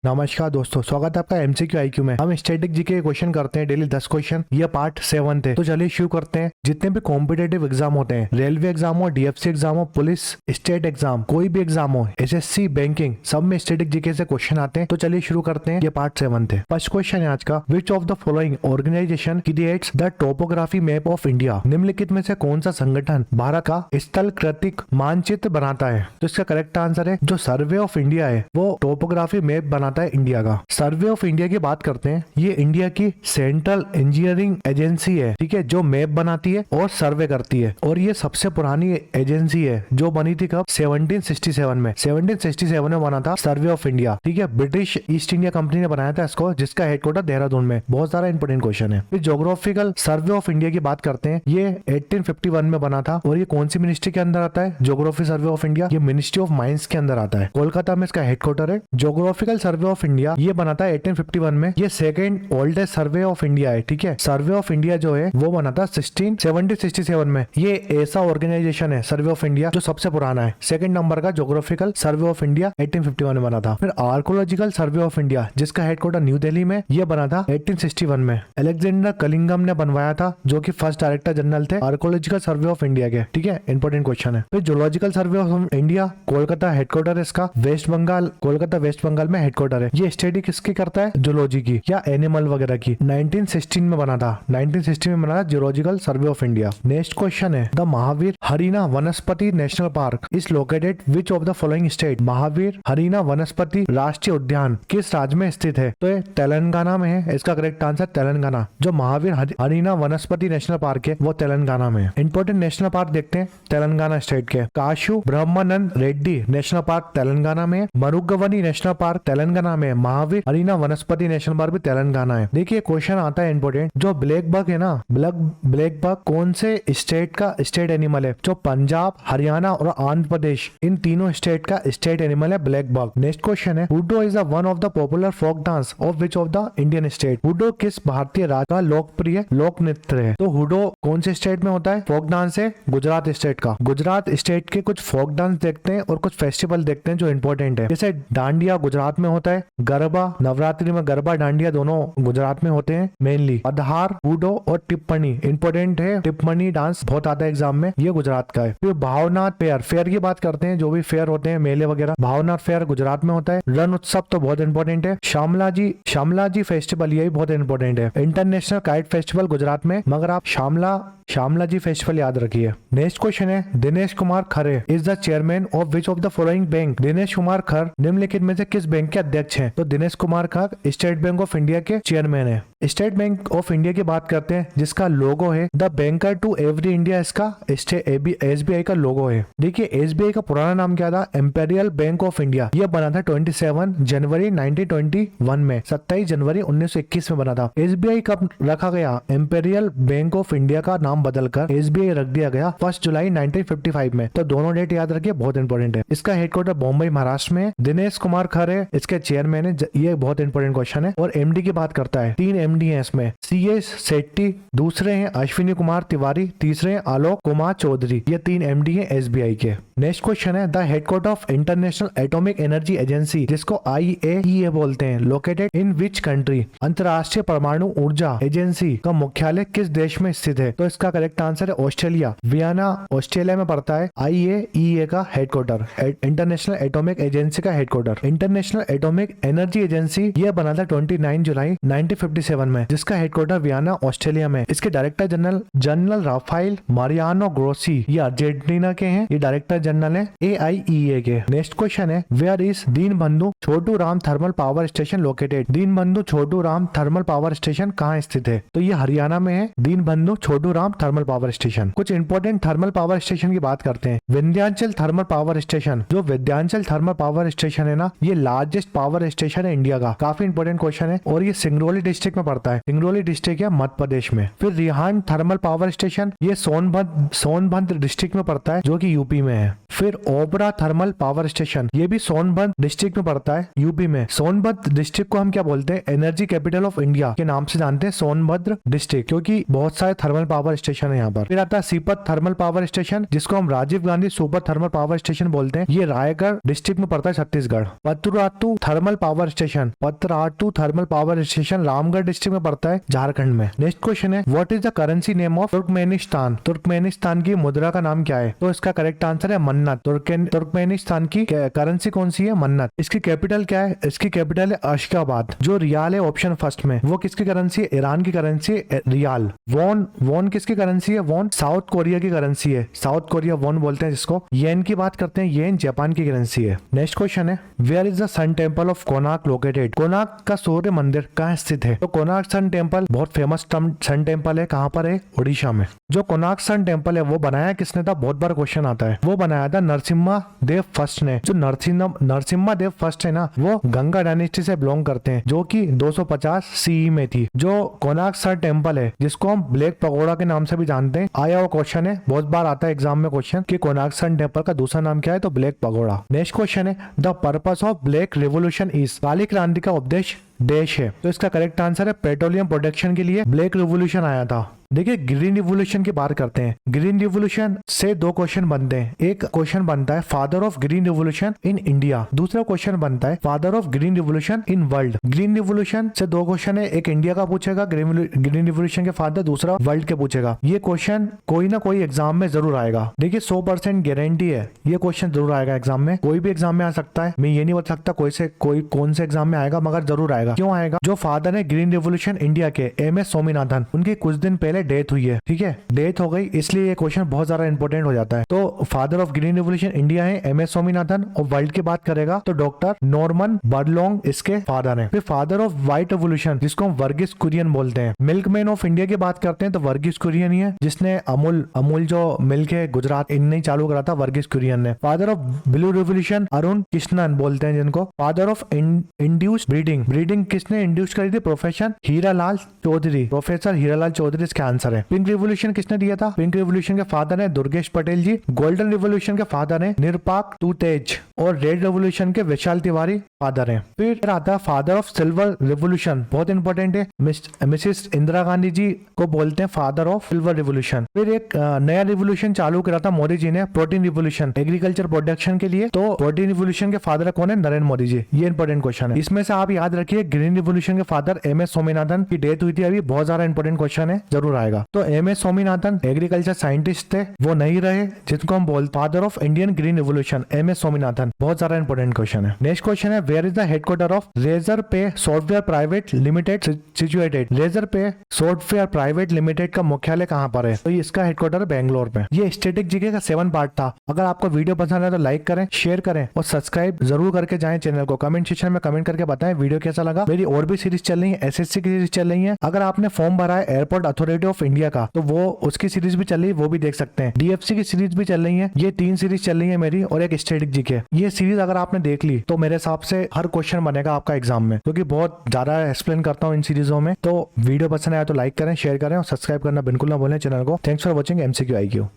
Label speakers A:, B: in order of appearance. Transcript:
A: नमस्कार दोस्तों, स्वागत है आपका एमसीक्यू आईक्यू में। हम स्टैटिक जीके के क्वेश्चन करते हैं डेली 10 क्वेश्चन। ये पार्ट 7 थे। तो चलिए शुरू करते हैं। जितने भी कॉम्पिटेटिव एग्जाम होते हैं, रेलवे एग्जाम हो, डीएफसी एग्जाम हो, पुलिस स्टेट एग्जाम, कोई भी एग्जाम हो, एसएससी, बैंकिंग, सब में स्टैटिक जीके से क्वेश्चन आते हैं। तो चलिए शुरू करते हैं। ये पार्ट 7 थे। फर्स्ट क्वेश्चन है आज का, which of the following organization creates the topography map of India? निम्नलिखित में से कौन सा संगठन भारत का स्थल कृतिक मानचित्र बनाता है? तो इसका करेक्ट आंसर है जो सर्वे ऑफ इंडिया है, वो टोपोग्राफी मैप बनाता है इंडिया का। सर्वे ऑफ इंडिया की बात करते हैं, ये इंडिया की सेंट्रल इंजीनियरिंग एजेंसी है, ठीक है, जो मैप बनाती है और सर्वे करती है। और ये सबसे पुरानी एजेंसी है जो बनी थी कब? 1767 में। 1767 में बना था सर्वे ऑफ इंडिया, ठीक है। ब्रिटिश ईस्ट इंडिया कंपनी ने बनाया था इसको, जिसका हेडक्वार्टर देहरादून में। बहुत सारा इंपोर्टेंट क्वेश्चन है। फिर ज्योग्राफिकल सर्वे ऑफ इंडिया की बात करते हैं, ये 1851 में बना था। और ये कौन सी मिनिस्ट्री के अंदर आता है? ज्योग्राफी सर्वे ऑफ इंडिया, ये मिनिस्ट्री ऑफ माइंस के अंदर आता है। कोलकाता में इसका हेडक्वार्टर है। ज्योग्राफिकल सर्वे ऑफ इंडिया ये बना था 1851 में। ये second oldest survey of India है, ठीक है। सर्वे ऑफ इंडिया जो है वो बना था 1667 में। ये ऐसा ऑर्गेनाइजेशन है सर्वे ऑफ इंडिया जो सबसे पुराना है। सेकंड नंबर का ज्योग्राफिकल सर्वे ऑफ इंडिया 1851 में बना था। फिर आर्कोलॉजिकल सर्वे ऑफ इंडिया, जिसका हेडक्वार्टर न्यू दिल्ली में, ये बना था 1861 में। अलेक्जेंडर कलिंगम ने बनवाया था, जो कि फर्स्ट डायरेक्टर जनरल थे आर्कोलॉजिकल सर्वे ऑफ इंडिया के, ठीक है। इंपोर्टेंट क्वेश्चन है। फिर zoological survey of India, Kolkata headquarter है इसका, वेस्ट बंगाल, कोलकाता वेस्ट बंगाल में हेडक्वार्टर है। ये स्टडी किसकी करता है? जूलॉजी की या एनिमल वगैरह की। 1916 में बना था। 1916 में बना था zoological survey of India. Next question है, the Mahavir Harina Vanaspati national park is located which of the following state? Mahavir Harina Vanaspati राष्ट्रीय उद्यान किस राज्य में स्थित है? तो ये तेलंगाना में है। इसका करेक्ट आंसर तेलंगाना। जो महावीर हरिना वनस्पति नेशनल पार्क है वो तेलंगाना में है। इंपोर्टेंट नेशनल पार्क देखते हैं तेलंगाना स्टेट के। काशू ब्रह्मानंद रेड्डी नेशनल पार्क तेलंगाना में। मरुगवनी नेशनल पार्क तेलंगाना में। महावीर हरिना वनस्पति नेशनल पार्क भी तेलंगाना है। देखिए क्वेश्चन आता है इंपोर्टेंट, जो ब्लैक बग है ना, ब्लैक बग कौन से स्टेट का स्टेट एनिमल है? जो पंजाब, हरियाणा और आंध्र प्रदेश, इन तीनों स्टेट का स्टेट एनिमल है ब्लैक बग। नेक्स्ट क्वेश्चन है, Hudo is one of the popular folk dance of which of the Indian state? Hudo किस भारतीय राज्य का लोकप्रिय लोक नृत्य है? तो हुडो कौन से स्टेट में होता है? फोक डांस है गुजरात स्टेट का। गुजरात स्टेट के कुछ फोक डांस देखते हैं और कुछ फेस्टिवल देखते हैं जो इंपॉर्टेंट है। जैसे डांडिया गुजरात में होता है, गरबा नवरात्रि में गरबा डांडिया दोनों गुजरात में होते हैं मेनली। अधार, हुडो और टिप्पणी इंपोर्टेंट है। टिप्पणी डांस बहुत आता है एग्जाम में, ये गुजरात का है। फिर भावनाथ फेयर, फेयर की बात करते हैं, जो भी फेयर होते हैं मेले वगैरह, भावनाथ फेयर गुजरात में होता है। रण उत्सव तो बहुत इंपॉर्टेंट है। शामला जी फेस्टिवल, ये भी बहुत इंपॉर्टेंट है। इंटरनेशनल काइट फेस्टिवल गुजरात में, मगर आप शामला जी फेस्टिवल याद रखिए। नेक्स्ट क्वेश्चन है, Dinesh Kumar Khare is the chairman of which of the following bank? Dinesh Kumar Khar निम्नलिखित में से किस बैंक के अध्यक्ष हैं? तो Dinesh Kumar Khara state bank of India के चेयरमैन है। स्टेट बैंक ऑफ इंडिया की बात करते हैं, जिसका लोगो है the banker to every India, इसका एसबीआई का लोगो है। देखिए एसबीआई का पुराना नाम क्या था? Imperial bank of India. यह बना था 27 जनवरी 1921 में। 27 जनवरी 1921 में बना था। एसबीआई कब रखा गया? इंपीरियल बैंक ऑफ इंडिया का नाम बदलकर एसबीआई रख दिया गया 1 जुलाई 1955 में। तो दोनों डेट याद रखिए, बहुत इंपॉर्टेंट है। इसका हेडक्वार्टर बॉम्बे महाराष्ट्र में। दिनेश कुमार खरे इसके चेयरमैन है, ये बहुत इंपॉर्टेंट क्वेश्चन है। और एमडी की बात करता है, 3 एमडी है इसमें। सीएस शेट्टी, दूसरे हैं अश्विनी कुमार तिवारी, तीसरे हैं आलोक कुमार चौधरी। ये 3 एमडी है एसबीआई के। नेक्स्ट क्वेश्चन है, the headquarter of international atomic energy agency, जिसको IAEA बोलते हैं, लोकेटेड इन विच कंट्री? अंतरराष्ट्रीय परमाणु ऊर्जा एजेंसी का मुख्यालय किस देश में स्थित है? तो इसका करेक्ट आंसर है ऑस्ट्रेलिया। वियना ऑस्ट्रेलिया में पड़ता है IAEA का हेडक्वार्टर, इंटरनेशनल एटॉमिक एजेंसी का headquarter. International atomic energy agency ये बना था 29 जुलाई 1957 में, जिसका हेडक्वार्टर वियना ऑस्ट्रेलिया में। इसके director general Rafael Mariano Grossi, ये अर्जेंटीना के हैं। ये डायरेक्टर जनरल है AIEA के। नेक्स्ट क्वेश्चन है, where is Deenbandhu Chhotu Ram thermal power station located? Deenbandhu Chhotu Ram thermal power station कहाँ स्थित है? तो ये हरियाणा में है, Deenbandhu Chhotu Ram thermal power station. कुछ इंपोर्टेंट थर्मल पावर स्टेशन की बात करते हैं। विंध्याचल थर्मल पावर स्टेशन, जो विंध्याचल थर्मल पावर स्टेशन है ना, ये लार्जेस्ट पावर स्टेशन है इंडिया का। काफी इंपोर्टेंट क्वेश्चन है। और ये सिंगरौली डिस्ट्रिक्ट में पड़ता है। सिंगरौली डिस्ट्रिक्ट है मध्य प्रदेश में। फिर रिहान थर्मल पावर स्टेशन, ये सोनभद्र डिस्ट्रिक्ट में पड़ता है, जो कि यूपी में है। फिर ओबरा थर्मल पावर स्टेशन, ये भी सोनभद्र डिस्ट्रिक्ट में पड़ता है, यूपी में। सोनभद्र डिस्ट्रिक्ट को हम क्या बोलते हैं, एनर्जी कैपिटल ऑफ इंडिया के नाम से जानते हैं सोनभद्र डिस्ट्रिक्ट, क्योंकि बहुत सारे थर्मल पावर स्टेशन है यहाँ पर। फिर आता है सीपत थर्मल पावर स्टेशन, जिसको हम Rajiv Gandhi super thermal power station बोलते हैं, ये रायगढ़ डिस्ट्रिक्ट में पड़ता है, Chhattisgarh. Patratu thermal power station, Patratu thermal power station Ramgarh district में पड़ता है, झारखंड में। नेक्स्ट क्वेश्चन है, what is the currency name of Turkmenistan, Turkmenistan की मुद्रा का नाम क्या है? तो इसका करेक्ट आंसर है मन्नत। तुर्कमेनिस्तान की करेंसी कौन सी है? मन्नत। इसकी कैपिटल क्या है? इसकी कैपिटल है अशगाबाद। जो रियाल है ऑप्शन फर्स्ट में, वो किसकी करेंसी है? ईरान की करेंसी है रियाल। वॉन किसकी करेंसी है? वॉन साउथ कोरिया की करेंसी है, साउथ कोरिया वॉन बोलते हैं जिसको। येन की बात करते हैं, येन जापान की करेंसी है। नेक्स्ट क्वेश्चन है, where is the sun temple of Konark located, Konark का सूर्य मंदिर कहाँ स्थित है? तो कोणार्क सन टेम्पल बहुत फेमस सन टेम्पल है, कहाँ पर है? ओडिशा में। जो कोणार्क सन टेम्पल है वो बनाया किसने था? बहुत बार क्वेश्चन आता है। वो बनाया था नरसिम्हा देव फर्स्ट ने। जो नरसिम्हा देव फर्स्ट है ना, वो गंगा डायनेस्टी से बिलोंग करते हैं, जो कि 250 सीई में थी। जो कोणार्क सन टेम्पल है, जिसको हम ब्लैक पगोड़ा के नाम से भी जानते हैं, आया हुआ क्वेश्चन है, बहुत बार आता है एग्जाम में क्वेश्चन कि कोणार्क सन टेम्पल का दूसरा नाम क्या है? तो ब्लैक पगोड़ा। नेक्स्ट क्वेश्चन है, the purpose of black revolution is, काली क्रांति का उद्देश्य देश है। तो इसका करेक्ट आंसर है पेट्रोलियम प्रोडक्शन के लिए ब्लैक रिवोल्यूशन आया था। देखिए ग्रीन रिवोल्यूशन की बात करते हैं। ग्रीन रिवोल्यूशन से दो क्वेश्चन बनते हैं। एक क्वेश्चन बनता है father of green revolution in India, दूसरा क्वेश्चन बनता है father of green revolution in world. Green revolution से दो क्वेश्चन है, एक इंडिया का पूछेगा ग्रीन रिवोल्यूशन के फादर, दूसरा वर्ल्ड के पूछेगा। ये क्वेश्चन कोई ना कोई एग्जाम में जरूर आएगा। देखिए 100% गारंटी है ये क्वेश्चन जरूर आएगा एग्जाम में, कोई भी एग्जाम में आ सकता है। मैं ये नहीं बता सकता कोई कौन से एग्जाम में आएगा, मगर जरूर आएगा। क्यों आएगा? जो फादर है ग्रीन रिवोल्यूशन इंडिया के, MS स्वामीनाथन, उनकी कुछ दिन पहले डेथ हुई है। ठीक है, डेथ हो गई, इसलिए ये क्वेश्चन बहुत ज्यादा इंपॉर्टेंट हो जाता है। तो father of green revolution India है MS स्वामीनाथन, और वर्ल्ड की बात करेगा तो डॉक्टर नॉर्मन बर्लोंग इसके फादर हैं। फिर फादर ऑफ व्हाइट रिवोल्यूशन, जिसको हम वर्गीस कुरियन बोलते हैं। मिल्कमैन ऑफ इंडिया की बात करते हैं तो वर्गीस कुरियन ही है, जिसने अमूल जो मिल्क है गुजरात इनने चालू करा था, वर्गीस कुरियन ने। Father of blue revolution Arun Krishnan बोलते हैं जिनको। फादर ऑफ इंड्यूस ब्रीडिंग किसने इंड्यूस करी थी? प्रोफेसर हीरालाल चौधरी इसका आंसर है। पिंक रिवोल्यूशन किसने दिया था? पिंक रिवोल्यूशन के फादर है दुर्गेश पटेल जी। गोल्डन रिवोल्यूशन के फादर है निरपाक तुतेज, और रेड रिवोल्यूशन के विशाल तिवारी फादर है। फिर आता है फादर ऑफ सिल्वर रिवोल्यूशन, बहुत इंपॉर्टेंट है, मिसेस इंदिरा गांधी जी को बोलते हैं फादर ऑफ सिल्वर रिवोल्यूशन। फिर एक नया रिवोल्यूशन चालू करा था मोदी जी ने, प्रोटीन रिवोल्यूशन, एग्रीकल्चर प्रोडक्शन के लिए। तो प्रोटीन रिवोल्यूशन के फादर कौन है? नरेंद्र मोदी जी। ये इंपॉर्टेंट क्वेश्चन है। इसमें से आप याद रखिए ग्रीन रिवोल्यूशन के फादर MS स्वामीनाथन की डेथ हुई थी अभी, बहुत ज्यादा इंपॉर्टेंट क्वेश्चन है, जरूर आएगा। तो MS स्वामीनाथन एग्रीकल्चर साइंटिस्ट थे, वो नहीं रहे, जिनको हम बोलते father of Indian green revolution MS Swaminathan, बहुत ज्यादा इंपॉर्टेंट क्वेश्चन है। नेक्स्ट क्वेश्चन है, where is the headquarter of Razorpay software private limited situated? Razorpay software private limited का मुख्यालय कहाँ पर है? तो इसका हेडक्वार्टर बेंगलोर में। ये स्टैटिक जीके का 7 पार्ट था। अगर आपको वीडियो पसंद है तो लाइक करें, शेयर करें और सब्सक्राइब जरूर करके जाएं चैनल को। कमेंट सेक्शन में कमेंट करके बताएं वीडियो कैसा लगा। मेरी और भी सीरीज चल रही है, SSC की सीरीज चल रही है। अगर आपने फॉर्म भरा है एयरपोर्ट अथॉरिटी ऑफ इंडिया का, तो वो उसकी सीरीज भी चल रही है, वो भी देख सकते हैं। DFC की सीरीज भी चल रही है। ये 3 सीरीज चल रही है मेरी, और एक स्टैटिक जीके। ये सीरीज अगर आपने देख ली तो मेरे हिसाब से हर क्वेश्चन बनेगा आपका एग्जाम में, क्योंकि बहुत ज्यादा एक्सप्लेन करता हूँ इन सीरीजों में। तो वीडियो पसंद आया तो लाइक करें, शेयर करें और सब्सक्राइब करना बिल्कुल ना भूलें चैनल को। Thanks for watching MCQ IQ।